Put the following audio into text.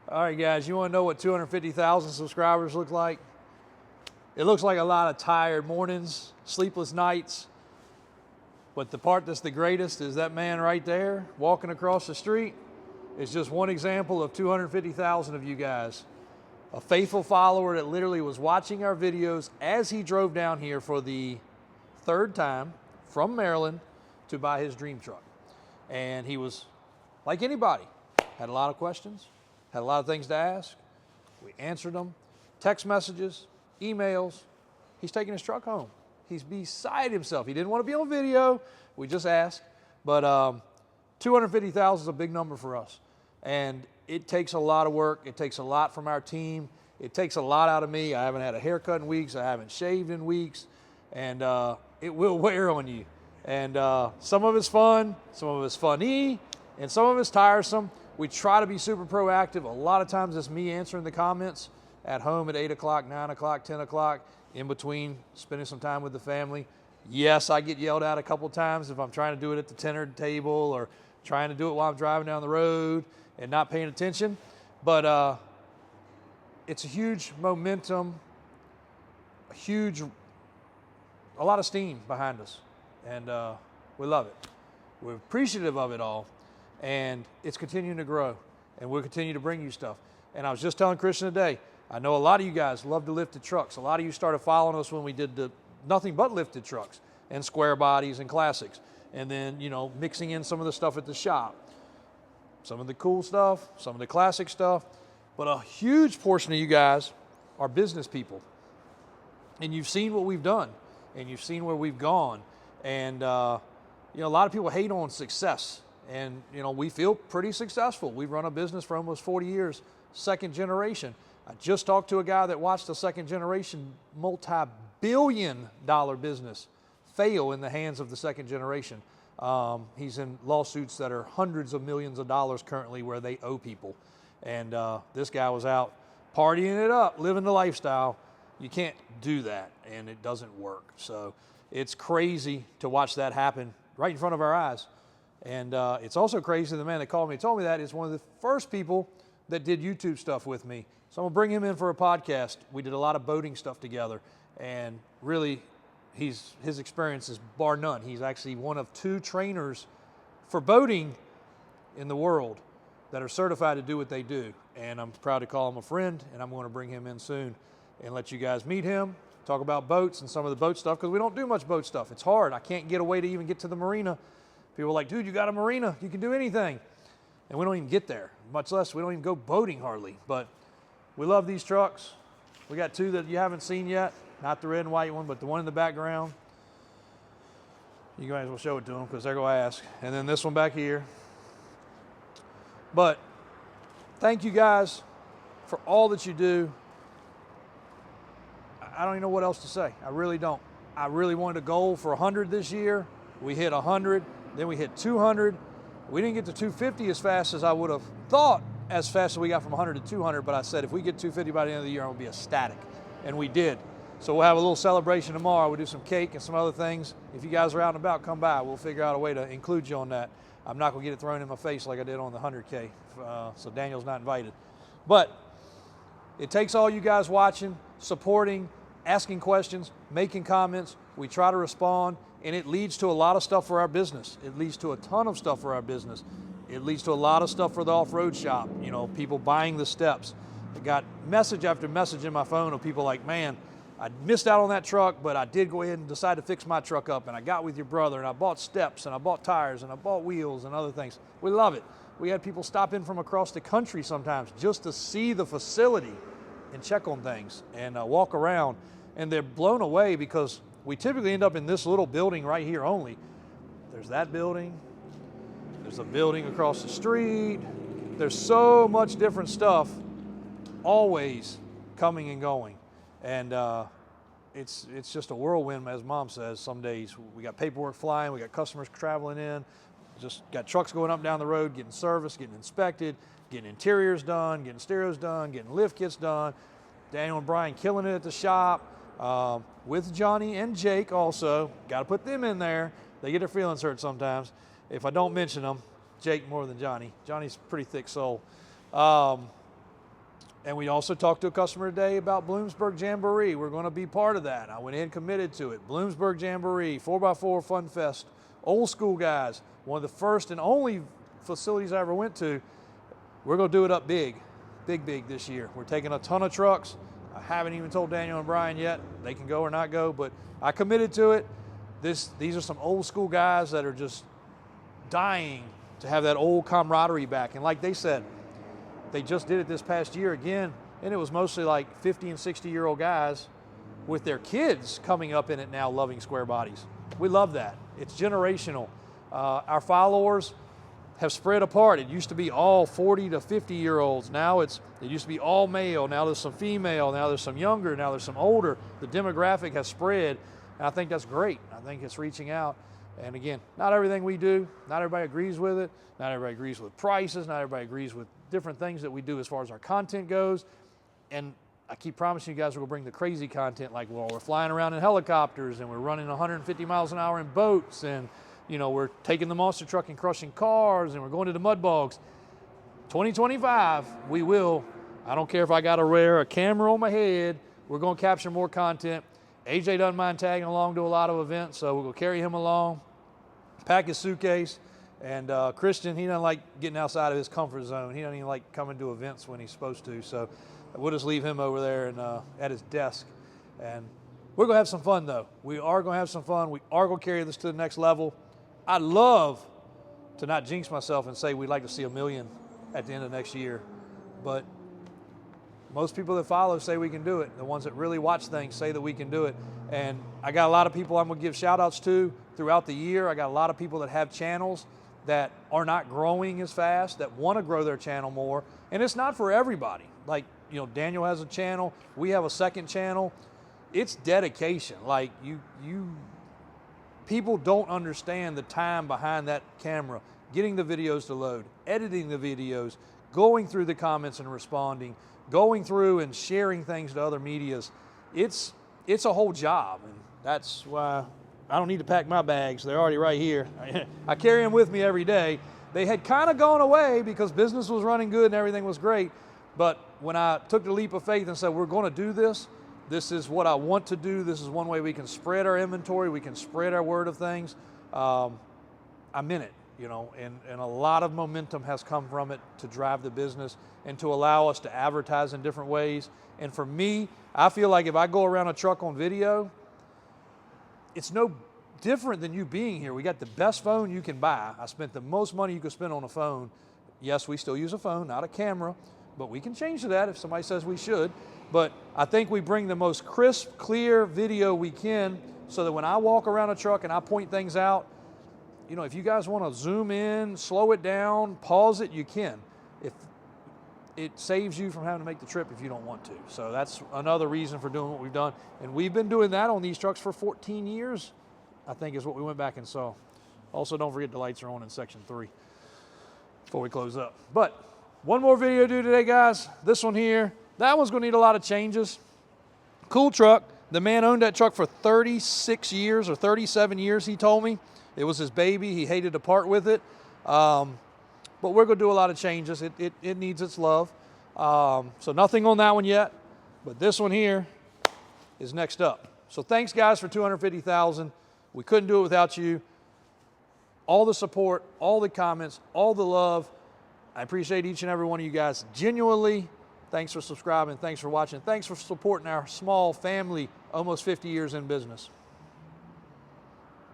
All right, guys, you want to know what 250,000 subscribers look like? It looks like a lot of tired mornings, sleepless nights. But the part that's the greatest is that man right there walking across the street. It's just one example of 250,000 of you guys. A faithful follower that literally was watching our videos as he drove down here for the third time from Maryland to buy his dream truck. And he was, like anybody, had a lot of questions, had a lot of things to ask. We answered them, text messages, emails. He's taking his truck home. He's beside himself. He didn't want to be on video. We just asked. But 250,000 is a big number for us. And it takes a lot of work. It takes a lot from our team. It takes a lot out of me. I haven't had a haircut in weeks. I haven't shaved in weeks. And it will wear on you. And some of it's fun, some of it's funny, and some of it's tiresome. We try to be super proactive. A lot of times it's me answering the comments at home at 8 o'clock, 9 o'clock, 10 o'clock, in between spending some time with the family. Yes, I get yelled at a couple times if I'm trying to do it at the dinner table or trying to do it while I'm driving down the road and not paying attention. But it's a huge momentum, a lot of steam behind us. And we love it. We're appreciative of it all. And it's continuing to grow. And we'll continue to bring you stuff. And I was just telling Christian today, I know a lot of you guys love the lifted trucks. A lot of you started following us when we did the nothing but lifted trucks and square bodies and classics. And then, you know, mixing in some of the stuff at the shop. Some of the cool stuff, some of the classic stuff. But a huge portion of you guys are business people. And you've seen what we've done. And you've seen where we've gone. And, you know, a lot of people hate on success. And, you know, we feel pretty successful. We've run a business for almost 40 years, second generation. I just talked to a guy that watched a second generation multi-billion-dollar business fail in the hands of the second generation. He's in lawsuits that are hundreds of millions of dollars currently where they owe people. And this guy was out partying it up, living the lifestyle. You can't do that, and it doesn't work. So it's crazy to watch that happen right in front of our eyes. And it's also crazy, the man that called me and told me that is one of the first people that did YouTube stuff with me. So I'm gonna bring him in for a podcast. We did a lot of boating stuff together, and really his experience is bar none. He's actually one of 2 trainers for boating in the world that are certified to do what they do. And I'm proud to call him a friend, and I'm gonna bring him in soon and let you guys meet him, talk about boats and some of the boat stuff, because we don't do much boat stuff. It's hard. I can't get away to even get to the marina. People are like, dude, you got a marina. You can do anything. And we don't even get there, much less we don't even go boating hardly. But we love these trucks. We got 2 that you haven't seen yet. Not the red and white one, but the one in the background. You guys will show it to them because they're going to ask. And then this one back here. But thank you guys for all that you do. I don't even know what else to say. I really don't. I really wanted a goal for 100 this year. We hit 100. Then we hit 200. We didn't get to 250 as fast as I would have thought, as fast as we got from 100 to 200, but I said if we get 250 by the end of the year, I'm gonna be ecstatic. And we did. So we'll have a little celebration tomorrow. We'll do some cake and some other things. If you guys are out and about, come by. We'll figure out a way to include you on that. I'm not gonna get it thrown in my face like I did on the 100K, so Daniel's not invited. But it takes all you guys watching, supporting, asking questions, making comments. We try to respond. And it leads to a lot of stuff for our business. It leads to a ton of stuff for our business. It leads to a lot of stuff for the off-road shop. You know, people buying the steps. I got message after message in my phone of people like, man, I missed out on that truck, but I did go ahead and decide to fix my truck up, and I got with your brother, and I bought steps, and I bought tires, and I bought wheels and other things. We love it. We had people stop in from across the country sometimes just to see the facility and check on things and walk around. And they're blown away because we typically end up in this little building right here only. There's that building. There's a building across the street. There's so much different stuff always coming and going. And it's just a whirlwind, as Mom says, some days. We got paperwork flying. We got customers traveling in. Just got trucks going up down the road, getting serviced, getting inspected, getting interiors done, getting stereos done, getting lift kits done. Daniel and Brian killing it at the shop. With Johnny and Jake also. Got to put them in there. They get their feelings hurt sometimes. If I don't mention them, Jake more than Johnny. Johnny's a pretty thick soul. And we also talked to a customer today about Bloomsburg Jamboree. We're going to be part of that. I went in and committed to it. Bloomsburg Jamboree, 4x4 Fun Fest, old school guys. One of the first and only facilities I ever went to. We're going to do it up big this year. We're taking a ton of trucks. I haven't even told Daniel and Brian yet. They can go or not go, but I committed to it. These are some old school guys that are just dying to have that old camaraderie back. And like they said, they just did it this past year again, and it was mostly like 50 and 60-year-old guys with their kids coming up in it now loving square bodies. We love that. It's generational. Our followers have spread apart. It used to be all 40 to 50-year-olds. Now it used to be all male. Now there's some female. Now there's some younger. Now there's some older. The demographic has spread, and I think that's great. I think it's reaching out. And again, not everything we do, not everybody agrees with it. Not everybody agrees with prices. Not everybody agrees with different things that we do as far as our content goes. And I keep promising you guys we're going to bring the crazy content, like, well, we're flying around in helicopters and we're running 150 miles an hour in boats, and you know, we're taking the monster truck and crushing cars, and we're going to the mud bogs. 2025, we will. I don't care if I got to wear a camera on my head. We're going to capture more content. AJ doesn't mind tagging along to a lot of events, so we're going to carry him along, pack his suitcase. And Christian, he doesn't like getting outside of his comfort zone. He doesn't even like coming to events when he's supposed to. So we'll just leave him over there and at his desk. And we're going to have some fun, though. We are going to have some fun. We are going to carry this to the next level. I'd love to not jinx myself and say we'd like to see 1 million at the end of next year. But most people that follow say we can do it. The ones that really watch things say that we can do it. And I got a lot of people I'm going to give shout outs to throughout the year. I got a lot of people that have channels that are not growing as fast, that want to grow their channel more. And it's not for everybody. Like, you know, Daniel has a channel. We have a second channel. It's dedication. Like, people don't understand the time behind that camera, getting the videos to load, editing the videos, going through the comments and responding, going through and sharing things to other medias. It's a whole job, and that's why I don't need to pack my bags. They're already right here. I carry them with me every day. They had kind of gone away because business was running good and everything was great, but when I took the leap of faith and said, we're going to do this, this is what I want to do, this is one way we can spread our inventory, we can spread our word of things, I'm in it, you know, and a lot of momentum has come from it to drive the business and to allow us to advertise in different ways. And for me, I feel like if I go around a truck on video, it's no different than you being here. We got the best phone you can buy. I spent the most money you could spend on a phone. Yes, we still use a phone, not a camera, but we can change to that if somebody says we should. But I think we bring the most crisp, clear video we can so that when I walk around a truck and I point things out, you know, if you guys want to zoom in, slow it down, pause it, you can. If it saves you from having to make the trip if you don't want to. So that's another reason for doing what we've done. And we've been doing that on these trucks for 14 years, I think is what we went back and saw. Also, don't forget the lights are on in section 3 before we close up. But one more video to do today, guys. This one here. That one's going to need a lot of changes. Cool truck. The man owned that truck for 36 years or 37 years, he told me. It was his baby. He hated to part with it. But we're going to do a lot of changes. It needs its love. So nothing on that one yet. But this one here is next up. So thanks, guys, for 250,000. We couldn't do it without you. All the support, all the comments, all the love. I appreciate each and every one of you guys genuinely. Thanks for subscribing. Thanks for watching. Thanks for supporting our small family, almost 50 years in business.